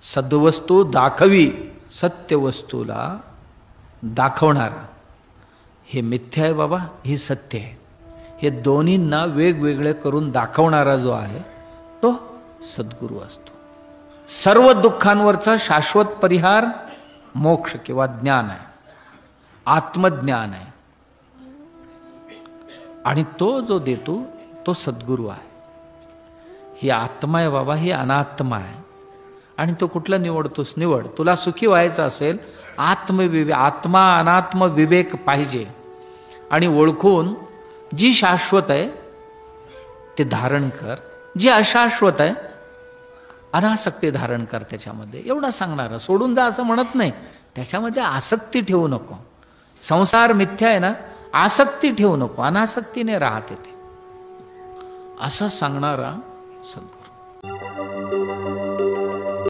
सद्वस्तू दाखवी, सत्य वस्तूला दाखवणारा. हे मिथ्या आहे बाबा, हे सत्य आहे. हे दोन्हींना वेगवेगळे करून दाखवणारा जो आहे तो सद्गुरू असतो. सर्व दुःखांवरचा शाश्वत परिहार मोक्ष किंवा ज्ञान आहे, आत्मज्ञान आहे. आणि तो जो देतो तो सद्गुरू आहे. ही आत्मा आहे बाबा, ही अनात्मा आहे. आणि तो कुठला निवडतोस निवड. तुला सुखी व्हायचं असेल, आत्मा अनात्म विवेक पाहिजे. आणि ओळखून जी शाश्वत आहे ते धारण कर, जी अशाश्वत आहे अनासक्ती धारण कर त्याच्यामध्ये. एवढा सांगणारा. सोडून जा असं म्हणत नाही. त्याच्यामध्ये आसक्ती ठेवू नको. संसार मिथ्या आहे ना, आसक्ती ठेवू नको, अनासक्तीने राहते ते असं सांगणारा सद्गुरू.